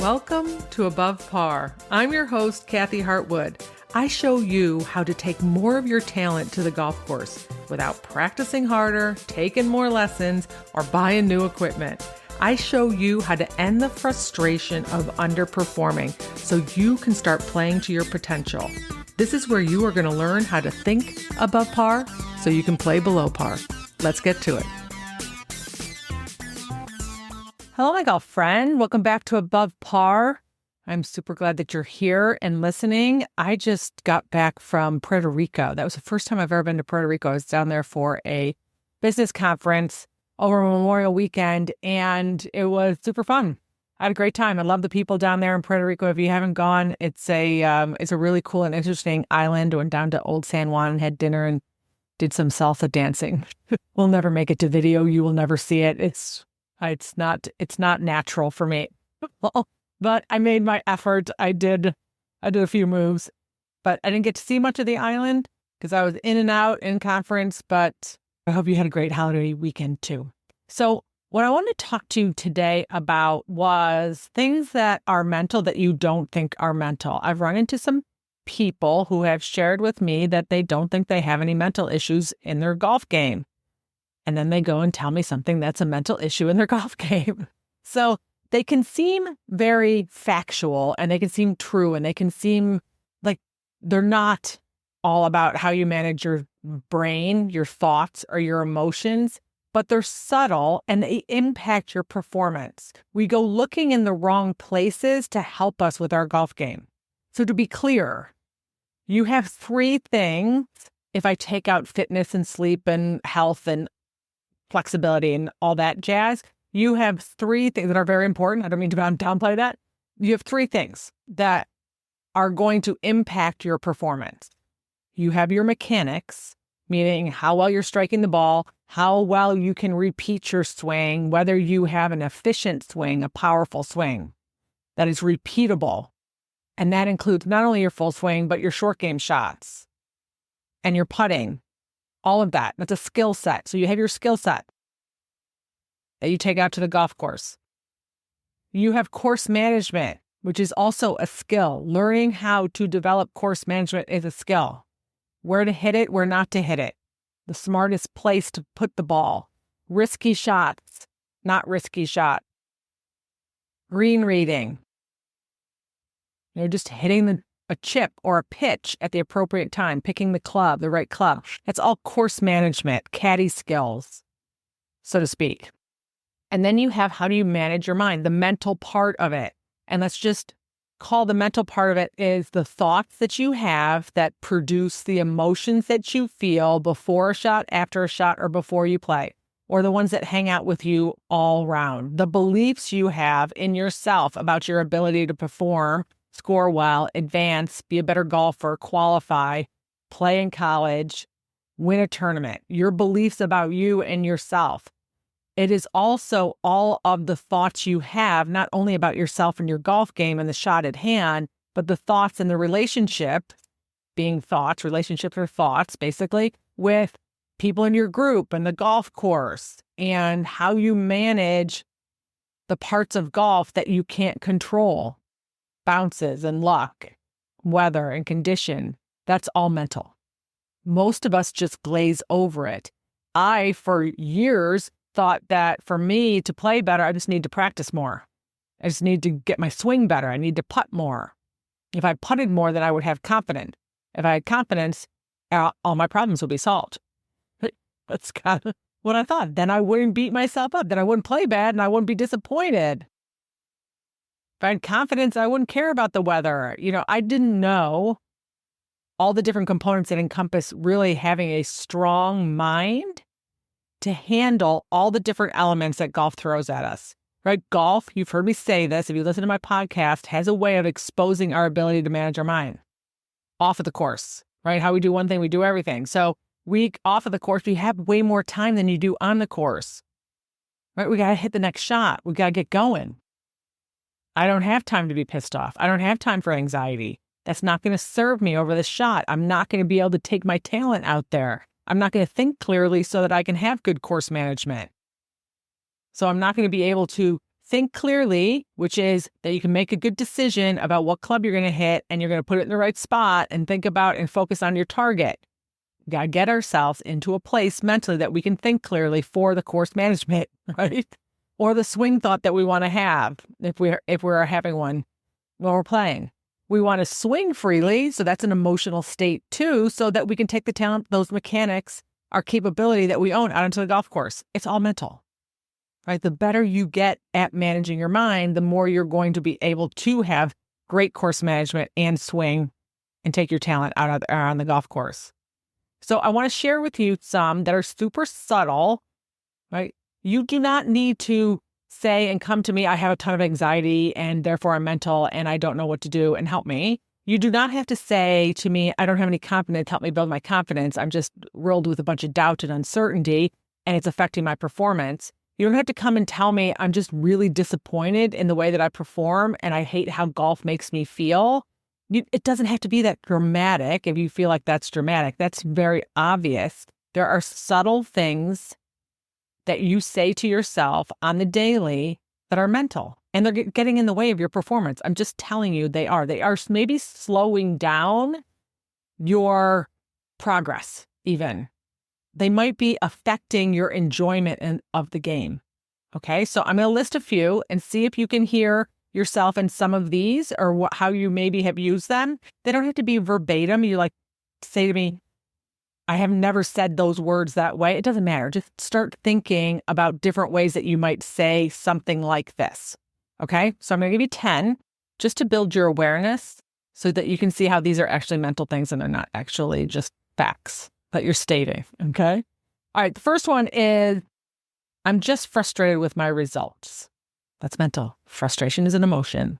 Welcome to Above Par. I'm your host, Kathy Hartwood. I show you how to take more of your talent to the golf course without practicing harder, taking more lessons, or buying new equipment. I show you how to end the frustration of underperforming so you can start playing to your potential. This is where you are going to learn how to think above par so you can play below par. Let's get to it. Hello, my golf friend. Welcome back to Above Par. I'm super glad that you're here and listening. I just got back from Puerto Rico. That was the first time I've ever been to Puerto Rico. I was down there for a business conference over Memorial Weekend, and it was super fun. I had a great time. I love the people down there in Puerto Rico. If you haven't gone, it's a really cool and interesting island. Went down to Old San Juan and had dinner and did some salsa dancing. We'll never make it to video. You will never see it. It's not natural for me, but I made my effort. I did a few moves, but I didn't get to see much of the island because I was in and out in conference, but I hope you had a great holiday weekend too. So what I want to talk to you today about was things that are mental that you don't think are mental. I've run into some people who have shared with me that they don't think they have any mental issues in their golf game. And then they go and tell me something that's a mental issue in their golf game. So they can seem very factual and they can seem true and they can seem like they're not all about how you manage your brain, your thoughts, or your emotions, but they're subtle and they impact your performance. We go looking in the wrong places to help us with our golf game. So to be clear, you have three things. If I take out fitness and sleep and health and flexibility and all that jazz, you have three things that are very important. I don't mean to downplay that. You have three things that are going to impact your performance. You have your mechanics, meaning how well you're striking the ball, how well you can repeat your swing, whether you have an efficient swing, a powerful swing that is repeatable. And that includes not only your full swing, but your short game shots and your putting. All of that. That's a skill set. So you have your skill set that you take out to the golf course. You have course management, which is also a skill. Learning how to develop course management is a skill. Where to hit it, where not to hit it. The smartest place to put the ball. Risky shots, not risky shot. Green reading. You're just hitting a chip or a pitch at the appropriate time, picking the club, the right club. That's all course management, caddy skills, so to speak. And then you have how do you manage your mind, the mental part of it. And let's just call the mental part of it is the thoughts that you have that produce the emotions that you feel before a shot, after a shot, or before you play, or the ones that hang out with you all around. The beliefs you have in yourself about your ability to perform, score well, advance, be a better golfer, qualify, play in college, win a tournament, your beliefs about you and yourself. It is also all of the thoughts you have, not only about yourself and your golf game and the shot at hand, but the thoughts and the relationship, being thoughts, relationships are thoughts, basically, with people in your group and the golf course and how you manage the parts of golf that you can't control. Bounces and luck, weather and condition, that's all mental. Most of us just glaze over it. I, for years, thought that for me to play better, I just need to practice more. I just need to get my swing better. I need to putt more. If I putted more, then I would have confidence. If I had confidence, all my problems would be solved. That's kind of what I thought. Then I wouldn't beat myself up. Then I wouldn't play bad and I wouldn't be disappointed. If I had confidence, I wouldn't care about the weather. I didn't know all the different components that encompass really having a strong mind to handle all the different elements that golf throws at us, right? Golf, you've heard me say this, if you listen to my podcast, has a way of exposing our ability to manage our mind off of the course, right? How we do one thing, we do everything. So off of the course, we have way more time than you do on the course, right? We got to hit the next shot. We got to get going. I don't have time to be pissed off. I don't have time for anxiety. That's not going to serve me over the shot. I'm not going to be able to take my talent out there. I'm not going to think clearly so that I can have good course management. So I'm not going to be able to think clearly, which is that you can make a good decision about what club you're going to hit and you're going to put it in the right spot and think about and focus on your target. We got to get ourselves into a place mentally that we can think clearly for the course management, right? Or the swing thought that we want to have if we're having one while we're playing. We want to swing freely, so that's an emotional state too, so that we can take the talent, those mechanics, our capability that we own out into the golf course. It's all mental, right? The better you get at managing your mind, the more you're going to be able to have great course management and swing and take your talent out on the golf course. So I want to share with you some that are super subtle, right? You do not need to say and come to me, I have a ton of anxiety and therefore I'm mental and I don't know what to do and help me. You do not have to say to me, I don't have any confidence, help me build my confidence. I'm just riddled with a bunch of doubt and uncertainty and it's affecting my performance. You don't have to come and tell me I'm just really disappointed in the way that I perform and I hate how golf makes me feel. It doesn't have to be that dramatic. If you feel like that's dramatic, that's very obvious. There are subtle things that you say to yourself on the daily that are mental and they're getting in the way of your performance. I'm just telling you they are. They are maybe slowing down your progress even. They might be affecting your enjoyment of the game. Okay, so I'm going to list a few and see if you can hear yourself in some of these or how you maybe have used them. They don't have to be verbatim. You like say to me, I have never said those words that way. It doesn't matter. Just start thinking about different ways that you might say something like this. Okay, so I'm going to give you 10 just to build your awareness so that you can see how these are actually mental things and they're not actually just facts that you're stating. Okay. All right. The first one is I'm just frustrated with my results. That's mental. Frustration is an emotion.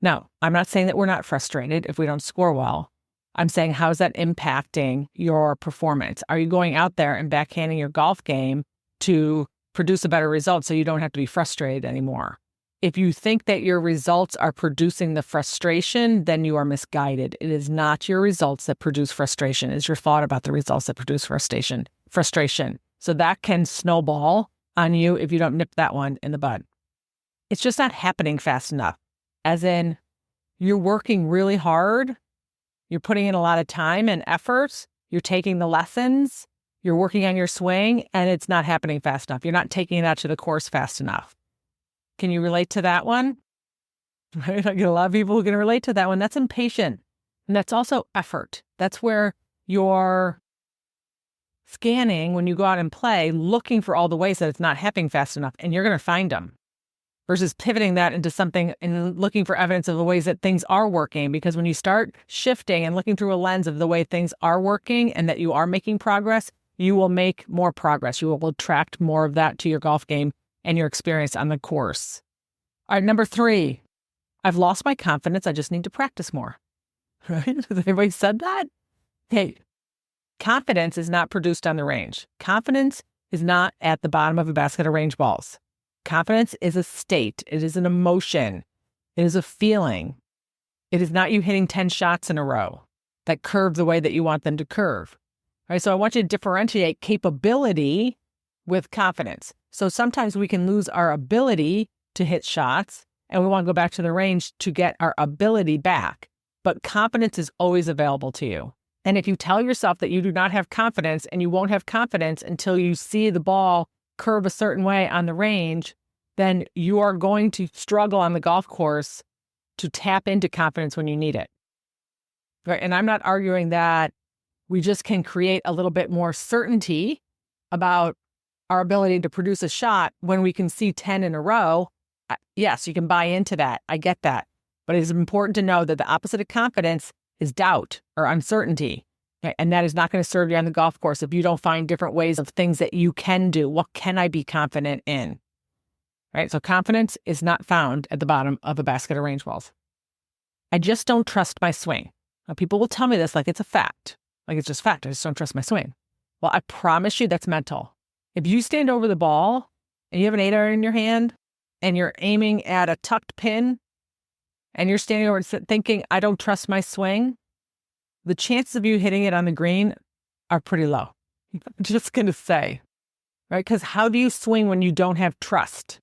Now, I'm not saying that we're not frustrated if we don't score well. I'm saying, how's that impacting your performance? Are you going out there and backhanding your golf game to produce a better result so you don't have to be frustrated anymore? If you think that your results are producing the frustration, then you are misguided. It is not your results that produce frustration. It's your thought about the results that produce frustration. So that can snowball on you if you don't nip that one in the bud. It's just not happening fast enough. As in, you're working really hard. You're putting in a lot of time and effort. You're taking the lessons. You're working on your swing, and it's not happening fast enough. You're not taking it out to the course fast enough. Can you relate to that one? Right? I get a lot of people who can relate to that one. That's impatient. And that's also effort. That's where you're scanning when you go out and play, looking for all the ways that it's not happening fast enough, and you're going to find them. Versus pivoting that into something and looking for evidence of the ways that things are working. Because when you start shifting and looking through a lens of the way things are working and that you are making progress, you will make more progress. You will attract more of that to your golf game and your experience on the course. All right, number 3, I've lost my confidence. I just need to practice more. Right? Has anybody said that? Hey, confidence is not produced on the range. Confidence is not at the bottom of a basket of range balls. Confidence is a state. It is an emotion. It is a feeling. It is not you hitting 10 shots in a row that curve the way that you want them to curve. All right, so I want you to differentiate capability with confidence. So sometimes we can lose our ability to hit shots and we want to go back to the range to get our ability back. But confidence is always available to you. And if you tell yourself that you do not have confidence and you won't have confidence until you see the ball curve a certain way on the range, then you are going to struggle on the golf course to tap into confidence when you need it. Right? And I'm not arguing that we just can create a little bit more certainty about our ability to produce a shot when we can see 10 in a row. Yes, you can buy into that. I get that. But it is important to know that the opposite of confidence is doubt or uncertainty. Okay? And that is not going to serve you on the golf course if you don't find different ways of things that you can do. What can I be confident in? Right? So confidence is not found at the bottom of a basket of range balls. I just don't trust my swing. Now, people will tell me this like it's a fact. Like it's just fact. I just don't trust my swing. Well, I promise you that's mental. If you stand over the ball and you have an 8-iron in your hand and you're aiming at a tucked pin and you're standing over thinking, I don't trust my swing, the chances of you hitting it on the green are pretty low. I'm just going to say, right? Because how do you swing when you don't have trust?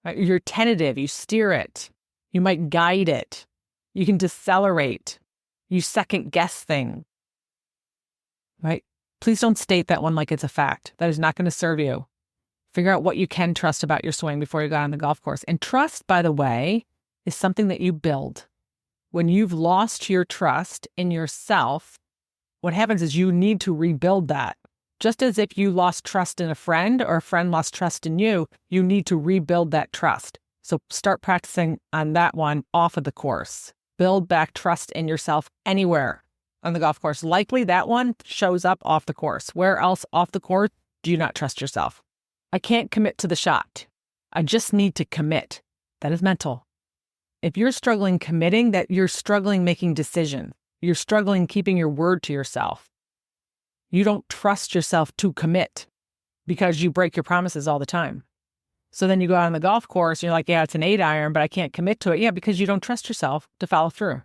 Right? You're tentative. You steer it. You might guide it. You can decelerate. You second guess things. Right? Please don't state that one like it's a fact. That is not going to serve you. Figure out what you can trust about your swing before you go on the golf course. And trust, by the way, is something that you build. When you've lost your trust in yourself, what happens is you need to rebuild that. Just as if you lost trust in a friend or a friend lost trust in you, you need to rebuild that trust. So start practicing on that one off of the course. Build back trust in yourself anywhere on the golf course. Likely that one shows up off the course. Where else off the course do you not trust yourself? I can't commit to the shot. I just need to commit. That is mental. If you're struggling committing, that you're struggling making decisions. You're struggling keeping your word to yourself. You don't trust yourself to commit because you break your promises all the time. So then you go out on the golf course and you're like, yeah, it's an 8-iron, but I can't commit to it. Yeah, because you don't trust yourself to follow through.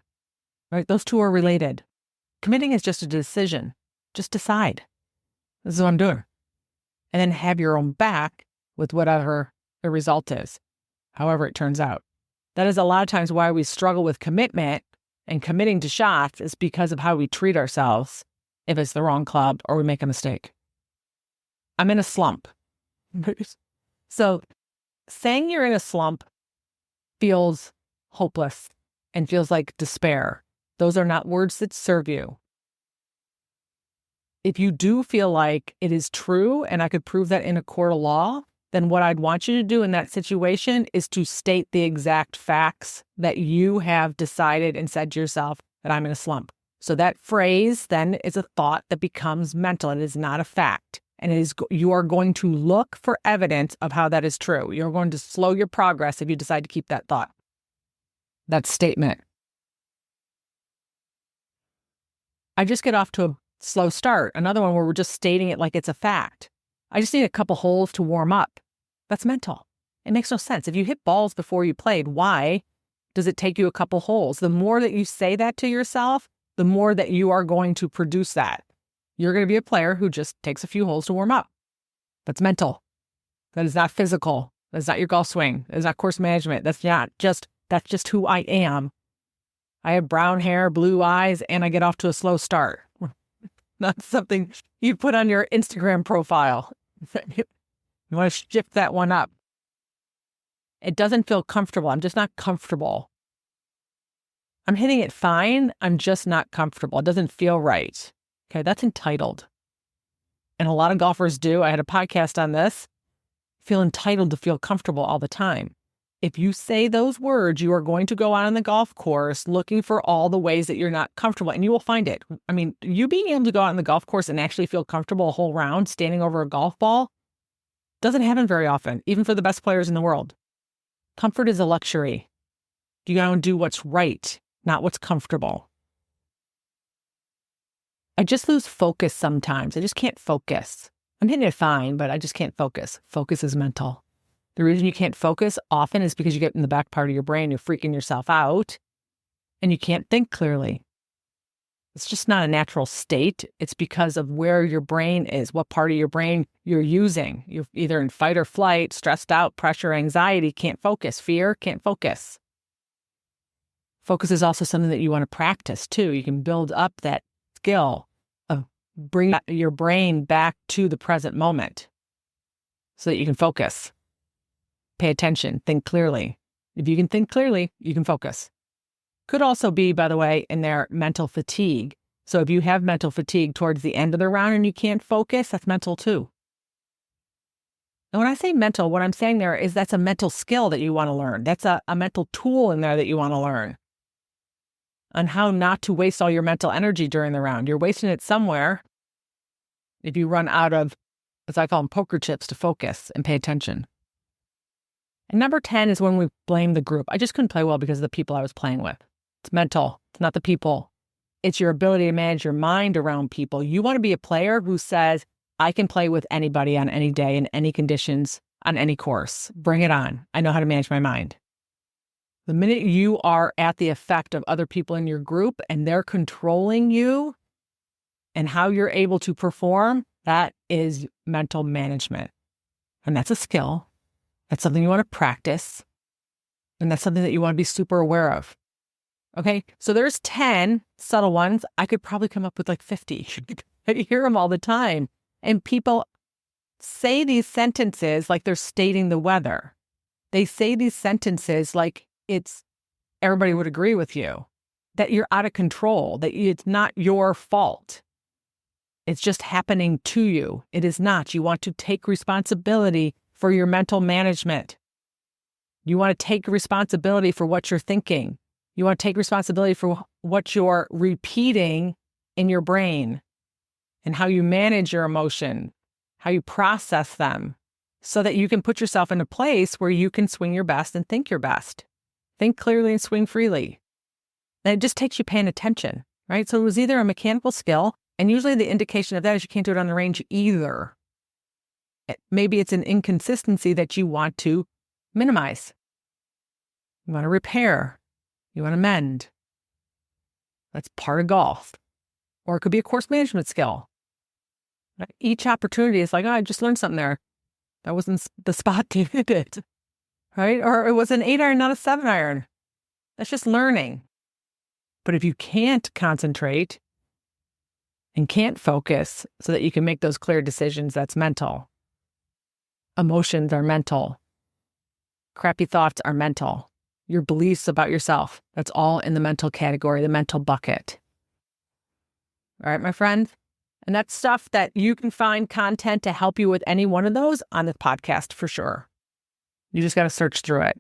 Right? Those two are related. Committing is just a decision. Just decide. This is what I'm doing. And then have your own back with whatever the result is, however it turns out. That is a lot of times why we struggle with commitment and committing to shots is because of how we treat ourselves if it's the wrong club or we make a mistake. I'm in a slump. So saying you're in a slump feels hopeless and feels like despair. Those are not words that serve you. If you do feel like it is true and I could prove that in a court of law, then what I'd want you to do in that situation is to state the exact facts that you have decided and said to yourself that I'm in a slump. So that phrase then is a thought that becomes mental. It is not a fact. And you are going to look for evidence of how that is true. You're going to slow your progress if you decide to keep that thought, that statement. I just get off to a slow start. Another one where we're just stating it like it's a fact. I just need a couple holes to warm up. That's mental. It makes no sense. If you hit balls before you played, why does it take you a couple holes? The more that you say that to yourself, the more that you are going to produce that. You're going to be a player who just takes a few holes to warm up. That's mental. That is not physical. That's not your golf swing. That is not course management. That's just who I am. I have brown hair, blue eyes, and I get off to a slow start. Not something you put on your Instagram profile. You want to shift that one up. It doesn't feel comfortable. I'm just not comfortable. I'm hitting it fine. I'm just not comfortable. It doesn't feel right. Okay, that's entitled. And a lot of golfers do. I had a podcast on this. Feel entitled to feel comfortable all the time. If you say those words, you are going to go out on the golf course looking for all the ways that you're not comfortable, and you will find it. I mean, you being able to go out on the golf course and actually feel comfortable a whole round standing over a golf ball doesn't happen very often, even for the best players in the world. Comfort is a luxury. You gotta do what's right, not what's comfortable. I just lose focus sometimes. I just can't focus. I'm hitting it fine, but I just can't focus. Focus is mental. The reason you can't focus often is because you get in the back part of your brain, you're freaking yourself out, and you can't think clearly. It's just not a natural state. It's because of where your brain is, what part of your brain you're using. You're either in fight or flight, stressed out, pressure, anxiety, can't focus, fear, can't focus. Focus is also something that you want to practice too. You can build up that skill of bringing your brain back to the present moment so that you can focus. Pay attention, think clearly. If you can think clearly, you can focus. Could also be, by the way, in their mental fatigue. So if you have mental fatigue towards the end of the round and you can't focus, that's mental too. And when I say mental, what I'm saying there is that's a mental skill that you want to learn. That's a mental tool in there that you want to learn on how not to waste all your mental energy during the round. You're wasting it somewhere if you run out of, as I call them, poker chips to focus and pay attention. And number 10 is when we blame the group. I just couldn't play well because of the people I was playing with. It's mental. It's not the people. It's your ability to manage your mind around people. You want to be a player who says, I can play with anybody on any day, in any conditions, on any course. Bring it on. I know how to manage my mind. The minute you are at the effect of other people in your group and they're controlling you and how you're able to perform, that is mental management. And that's a skill. That's something you want to practice. And that's something that you want to be super aware of. Okay, so there's 10 subtle ones. I could probably come up with like 50. I hear them all the time. And people say these sentences like they're stating the weather. They say these sentences like everybody would agree with you, that you're out of control, that it's not your fault. It's just happening to you. It is not. You want to take responsibility for your mental management. You want to take responsibility for what you're thinking. You want to take responsibility for what you're repeating in your brain and how you manage your emotion, how you process them, so that you can put yourself in a place where you can swing your best and think your best. Think clearly and swing freely. And it just takes you paying attention, right? So it was either a mechanical skill, and usually the indication of that is you can't do it on the range either. Maybe it's an inconsistency that you want to minimize. You want to repair. You want to mend. That's part of golf. Or it could be a course management skill. Each opportunity is like, oh, I just learned something there. That wasn't the spot to hit it, right? Or it was an 8-iron, not a 7-iron. That's just learning. But if you can't concentrate and can't focus so that you can make those clear decisions, that's mental. Emotions are mental. Crappy thoughts are mental. Your beliefs about yourself, that's all in the mental category, the mental bucket. All right, my friend? And that's stuff that you can find content to help you with any one of those on the podcast for sure. You just got to search through it.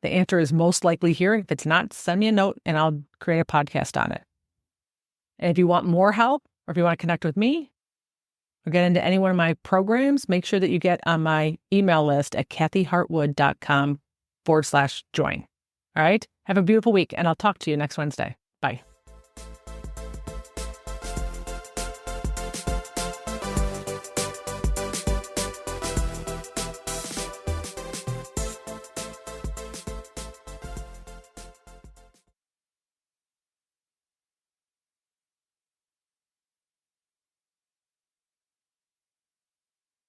The answer is most likely here. If it's not, send me a note and I'll create a podcast on it. And if you want more help, or if you want to connect with me or get into any one of my programs, make sure that you get on my email list at kathyhartwood.com/join. All right. Have a beautiful week, and I'll talk to you next Wednesday.